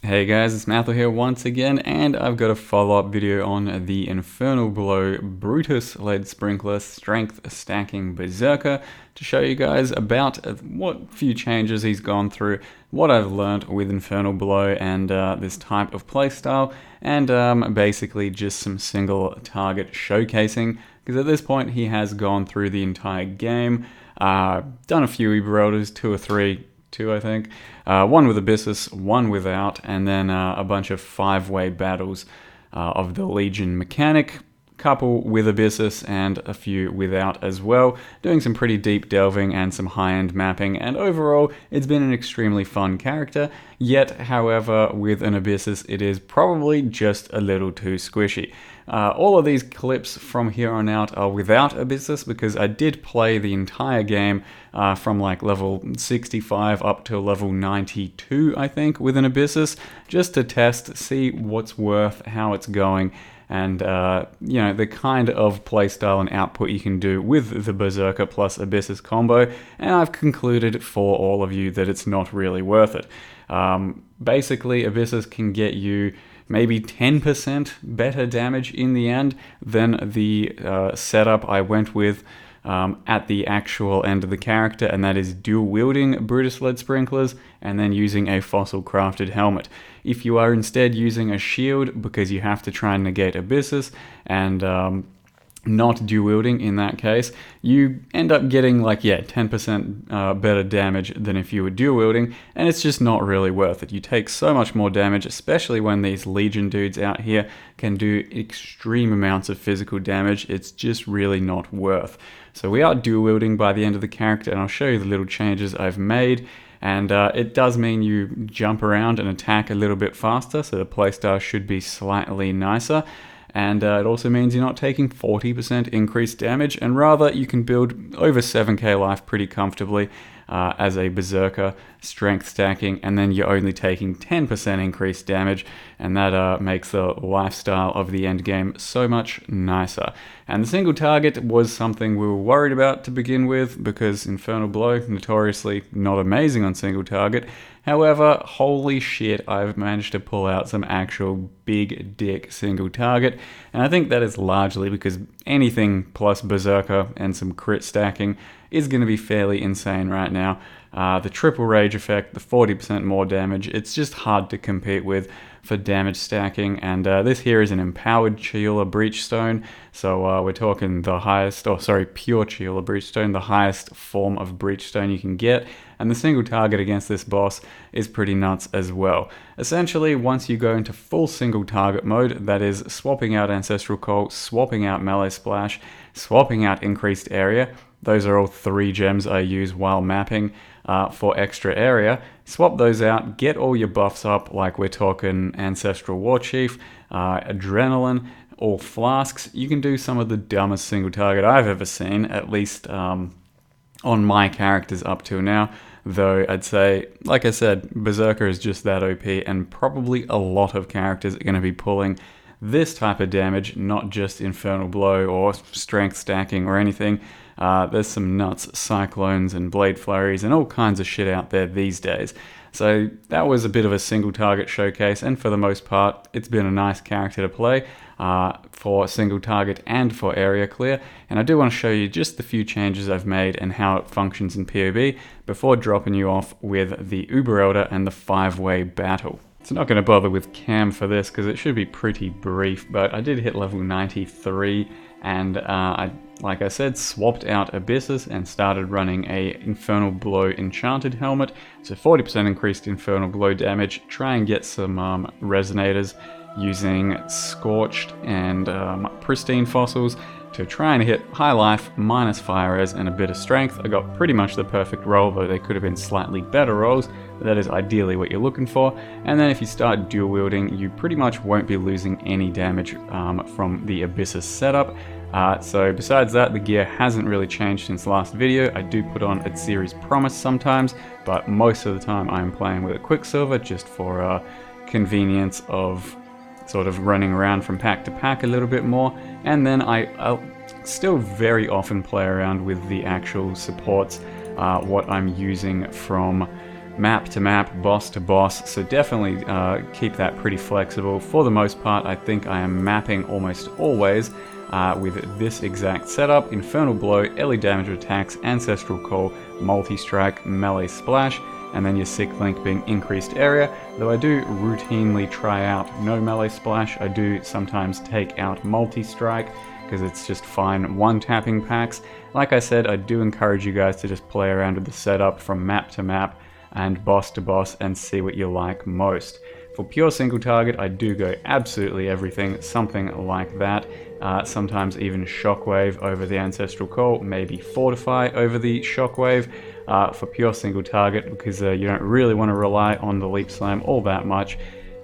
Hey guys, it's Mathel here once again, and I've got a follow-up video on the Infernal Blow Brutus Lead Sprinkler Strength Stacking Berserker to show you guys about what few changes he's gone through, what I've learned with Infernal Blow and this type of playstyle, and basically just some single target showcasing, because at this point he has gone through the entire game, done a few Eberalders, two I think, one with Abyssus, one without, and then a bunch of 5-way battles of the Legion mechanic, couple with Abyssus and a few without as well, doing some pretty deep delving and some high-end mapping, and overall it's been an extremely fun character, yet however with an Abyssus it is probably just a little too squishy. All of these clips from here on out are without Abyssus because I did play the entire game from like level 65 up to level 92 I think with an Abyssus, just to test, see what's worth, how it's going, and you know, the kind of playstyle and output you can do with the Berserker plus Abyssus combo, and I've concluded for all of you that it's not really worth it. Basically, Abyssus can get you maybe 10% better damage in the end than the setup I went with at the actual end of the character, and that is dual wielding Brutus Lead Sprinklers and then using a fossil crafted helmet. If you are instead using a shield because you have to try and negate Abyssus and not dual wielding in that case, you end up getting like 10% better damage than if you were dual wielding, and it's just not really worth it. You take so much more damage, especially when these Legion dudes out here can do extreme amounts of physical damage. It's just really not worth. So we are dual wielding by the end of the character, and I'll show you the little changes I've made. And it does mean you jump around and attack a little bit faster, so the playstyle should be slightly nicer. And it also means you're not taking 40% increased damage, and rather you can build over 7k life pretty comfortably as a Berserker, strength stacking, and then you're only taking 10% increased damage, and that makes the lifestyle of the end game so much nicer. And the single target was something we were worried about to begin with, because Infernal Blow, notoriously not amazing on single target. However, holy shit, I've managed to pull out some actual big dick single target, and I think that is largely because anything plus Berserker and some crit stacking is going to be fairly insane right now. The triple rage effect, the 40% more damage, it's just hard to compete with for damage stacking, and this here is an empowered Chiola Breachstone, so we're talking the highest, pure Chiola Breachstone, the highest form of Breachstone you can get, and the single target against this boss is pretty nuts as well. Essentially, once you go into full single target mode, that is swapping out Ancestral Call, swapping out Melee Splash, swapping out Increased Area, those are all 3 gems I use while mapping for extra area. Swap those out, get all your buffs up, like we're talking Ancestral Warchief, Adrenaline, all flasks. You can do some of the dumbest single target I've ever seen, at least on my characters up till now. Though I'd say, like I said, Berserker is just that OP, and probably a lot of characters are going to be pulling this type of damage, not just Infernal Blow or strength stacking or anything. There's some nuts cyclones and blade flurries and all kinds of shit out there these days. So that was a bit of a single target showcase, and for the most part it's been a nice character to play for single target and for area clear. And I do want to show you just the few changes I've made and how it functions in PoB before dropping you off with the Uber Elder and the 5-way battle. So not going to bother with cam for this because it should be pretty brief, but I did hit level 93 and like I said, swapped out Abyssus and started running a Infernal Blow Enchanted Helmet. So 40% increased Infernal Blow damage. Try and get some Resonators using Scorched and Pristine Fossils to try and hit high life, minus fire res, and a bit of strength. I got pretty much the perfect roll, though they could have been slightly better rolls, but that is ideally what you're looking for. And then if you start dual wielding, you pretty much won't be losing any damage from the Abyssus setup. So besides that, the gear hasn't really changed since last video. I do put on a Series Promise sometimes, but most of the time I'm playing with a Quicksilver just for convenience of sort of running around from pack to pack a little bit more. And then I'll still very often play around with the actual supports, what I'm using from map to map, boss to boss, so definitely keep that pretty flexible. For the most part, I think I am mapping almost always with this exact setup: Infernal Blow, early damage attacks, Ancestral Call, Multi-Strike, Melee Splash, and then your Sick Link being increased area. Though I do routinely try out no Melee Splash, I do sometimes take out Multi-Strike because it's just fine one-tapping packs. Like I said, I do encourage you guys to just play around with the setup from map to map and boss to boss and see what you like most. For pure single target, I do go absolutely everything, something like that. Sometimes even Shockwave over the Ancestral Call, maybe Fortify over the Shockwave for pure single target, because you don't really want to rely on the Leap Slam all that much.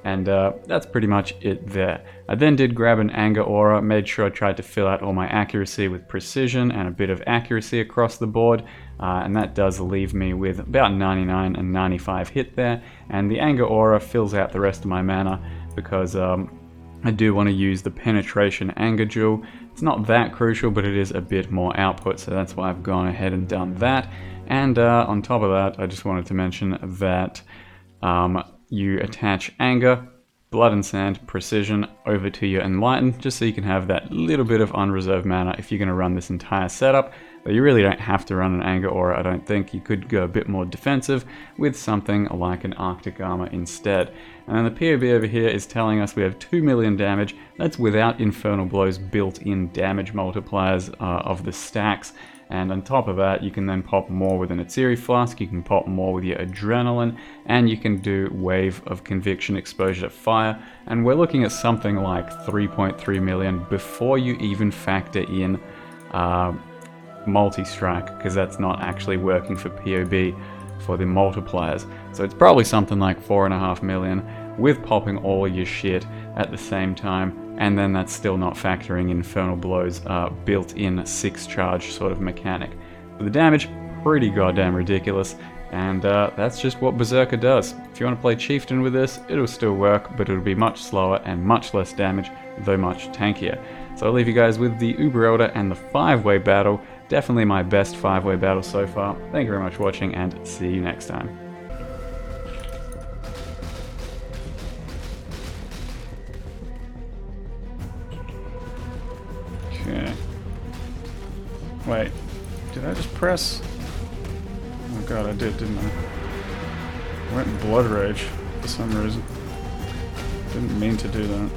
And that's pretty much it there. I then did grab an Anger Aura, made sure I tried to fill out all my accuracy with precision and a bit of accuracy across the board, and that does leave me with about 99 and 95 hit there. And the Anger Aura fills out the rest of my mana because I do want to use the Penetration Anger Jewel. It's not that crucial, but it is a bit more output, so that's why I've gone ahead and done that. And on top of that, I just wanted to mention that you attach Anger, Blood and Sand, Precision over to your Enlighten, just so you can have that little bit of unreserved mana if you're going to run this entire setup. But you really don't have to run an Anger Aura, I don't think. You could go a bit more defensive with something like an Arctic Armor instead. And then the POB over here is telling us we have 2 million damage. That's without Infernal Blow's built-in damage multipliers of the stacks. And on top of that, you can then pop more with an Atziri Flask, you can pop more with your Adrenaline, and you can do Wave of Conviction Exposure to Fire. And we're looking at something like 3.3 million before you even factor in Multi-Strike, because that's not actually working for POB for the multipliers. So it's probably something like 4.5 million with popping all your shit at the same time. And then that's still not factoring Infernal Blow's built-in 6 charge sort of mechanic. But the damage, pretty goddamn ridiculous, and that's just what Berserker does. If you want to play Chieftain with this, it'll still work, but it'll be much slower and much less damage, though much tankier. So I'll leave you guys with the Uber Elder and the 5-way battle. Definitely my best 5-way battle so far. Thank you very much for watching, and see you next time. Okay. Wait, did I just press? Oh god, I did, didn't I? I went in Blood Rage for some reason. Didn't mean to do that.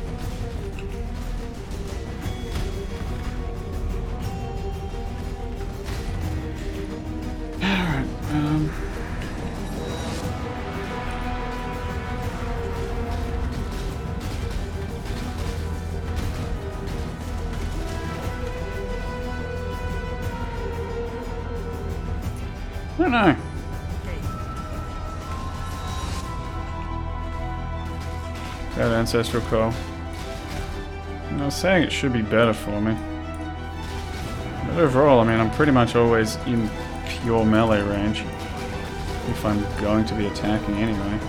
Alright, I don't know. That Ancestral Call. I was saying it should be better for me. But overall, I mean, I'm pretty much always in pure melee range. If I'm going to be attacking anyway.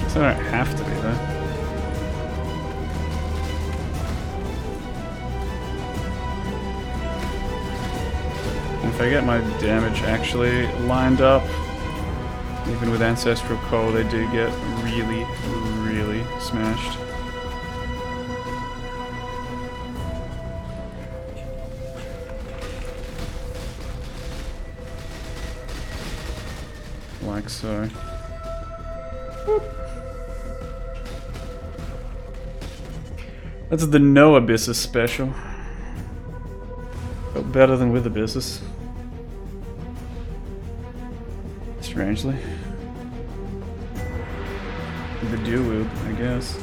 So I don't have to be there. And if I get my damage actually lined up, even with Ancestral Call, they do get really, really smashed. Like so. Boop. That's the no Abyssus special. Felt better than with Abyssus. Strangely. The dual wield, I guess.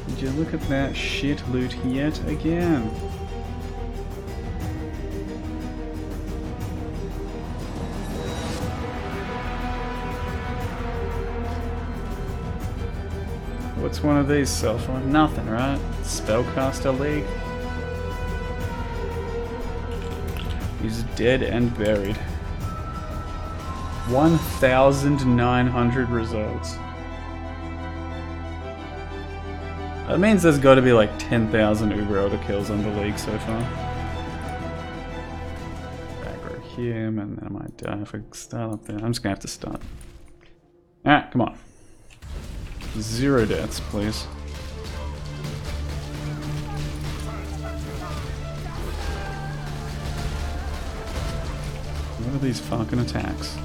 Did you look at that shit loot yet again? What's one of these sell for? Nothing, right? Spellcaster League. He's dead and buried. 1,900 results. That means there's got to be like 10,000 Uber Elder kills on the league so far. Aggro him, and then I might die if I start up there. I'm just gonna have to start. Alright, come on. 0 deaths, please. What are these fucking attacks?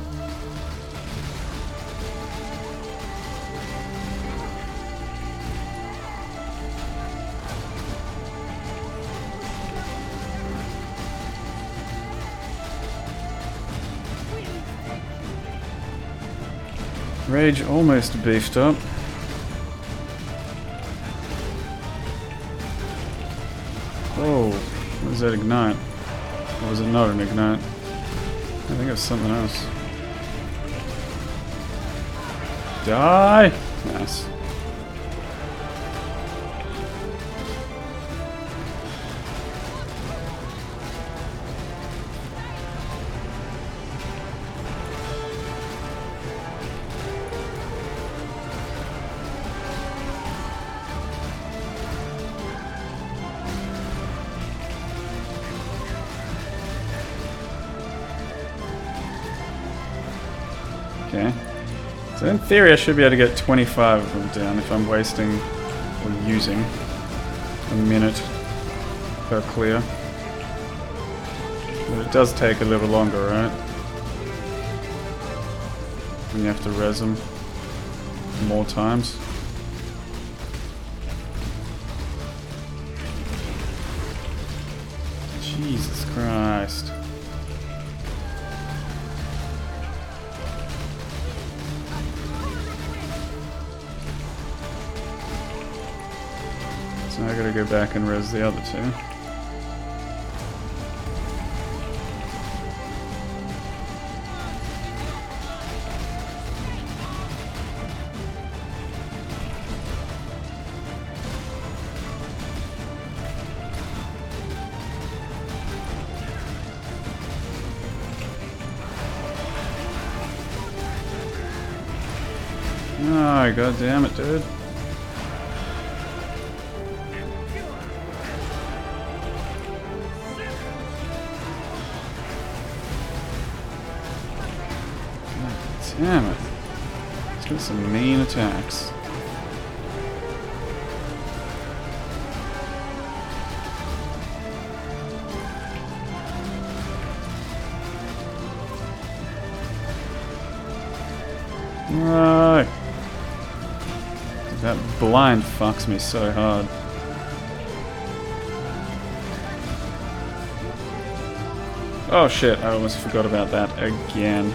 Rage almost beefed up. Oh, what does that ignite? Or was it not an ignite? I think it was something else. Die! Nice. Okay. So in theory I should be able to get 25 of them down if I'm wasting or using a minute per clear. But it does take a little longer, right? When you have to res them more times. Jesus Christ. So I gotta go back and res the other two. Oh, god damn it, dude. Damn it. Let's get some mean attacks. Right. That blind fucks me so hard. Oh shit, I almost forgot about that again.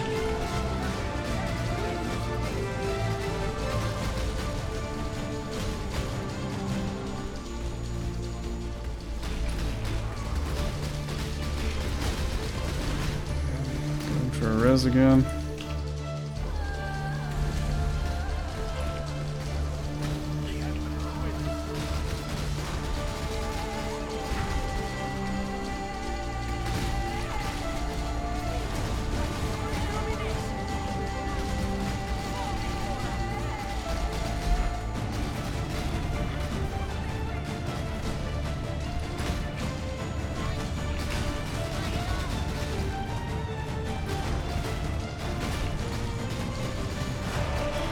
Going for a res again.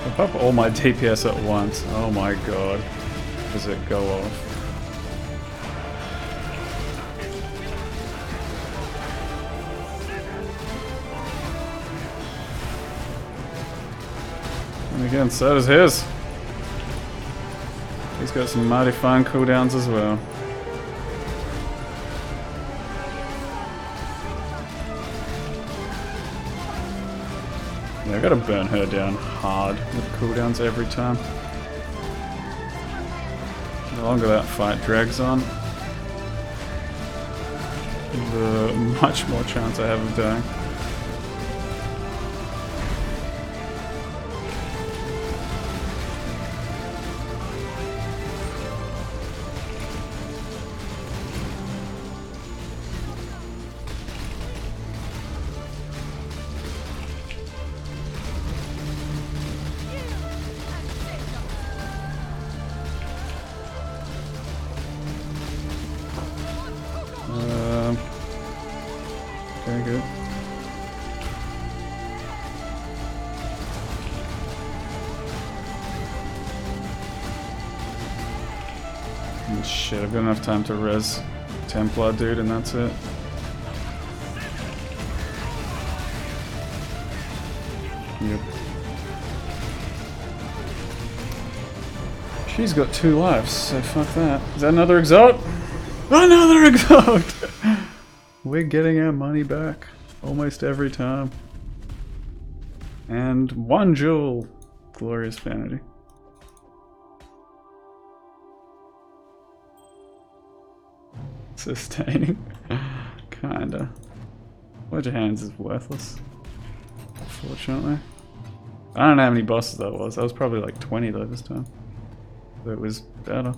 I pop all my DPS at once. Oh my god. Does it go off? And again, so does his. He's got some mighty fine cooldowns as well. Yeah, I gotta burn her down hard with cooldowns every time. The longer that fight drags on, the much more chance I have of dying. Shit, I've got enough time to res Templar dude and that's it. Yep. She's got 2 lives, so fuck that. Is that another exalt? Another exalt! We're getting our money back almost every time. And 1 jewel. Glorious vanity. Sustaining. Kinda. Wedge of Hands is worthless. Unfortunately. I don't know how many bosses that was. That was probably like 20 though this time. But it was better.